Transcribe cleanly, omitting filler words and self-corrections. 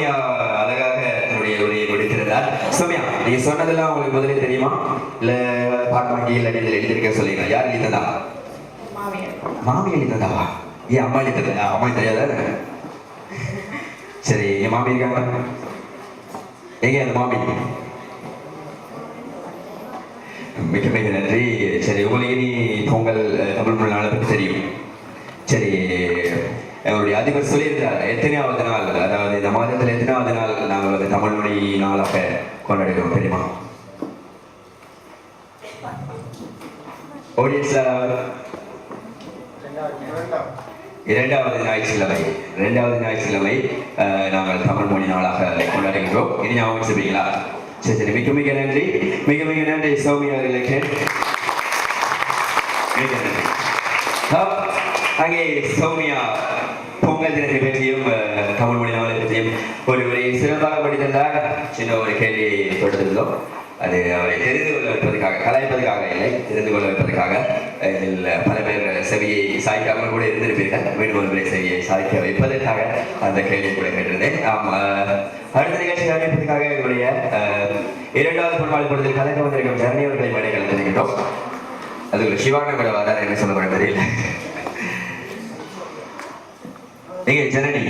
அழகாக தன்னுடைய உரையை கொடுத்திருந்தார். சௌமியா, நீங்க சொன்னதெல்லாம் உங்களுக்கு முதலே தெரியுமா? இல்ல பார்க்க மாட்டீங்க, இல்லாட்டி இதில் எழுதியிருக்க சொல்லுங்க. யார் எழுதினதா? மாமி எழுதினதாவா? ஏன் அம்மா எழுதினதா? அம்மா தெரியாதா? சரி, என் மாமி இருக்காங்க. எங்க அந்த மாமி? மிக மிக நன்றி. சரி, உங்களுக்கு நீ பொங்கல் தமிழ் மொழி நாளை பற்றி தெரியும். சரி, எங்களுடைய அதிபர் சொல்லியிருந்தார் எத்தனையாவது நாள், அதாவது இந்த மாதத்தில் எத்தனாவது நாள் நாங்கள் வந்து தமிழ் மொழி நாளாக கொண்டாடுகிறோம் தெரியுமா? இரண்டாவது ஞாயிற்றுக்கிழமை நாங்கள் தமிழ் மொழி நாளாக கொண்டாடுகின்றோம். இனி ஞாபகம் வச்சுப்பீங்களா? சரி சரி, மிக மிக நன்றி. மிக மிக நன்றி சௌமியா அவர்களுக்கு. மிக நன்றி. அங்கே சௌமியா பொங்கல் தினத்தை பற்றியும் தமிழ் மொழி நாளை பற்றியும் ஒரு சிறப்பாக படித்திருந்தார். சின்ன ஒரு கேள்வியை தொடுத்திருந்தோம். அது அவரை தெரிந்து கொள்ள வைப்பதற்காக, கலாய்ப்பதற்காக இல்லை, தெரிந்து கொள்ள வைப்பதற்காக. இதில் பல பேர் செவியை சாய்க்காமல் கூட இருந்திருப்பீர்கள். மீண்டும் ஒரு முறை செவியை சாய்க்க வைப்பதற்காக அந்த கேள்வியை கூட கேட்டிருந்தேன். அடுத்த நிகழ்ச்சி அறிவிப்பதற்காக என்னுடைய இரண்டாவது பொன்மாலை பொழுதில் கலந்து வந்திருக்கும் ஜனனி அவர்களை மேடை கலந்துகின்றோம். அது ஒரு சிவான கூட வராது, என்ன சொல்ல போறேன் தெரியல. எங்க ஜனனி?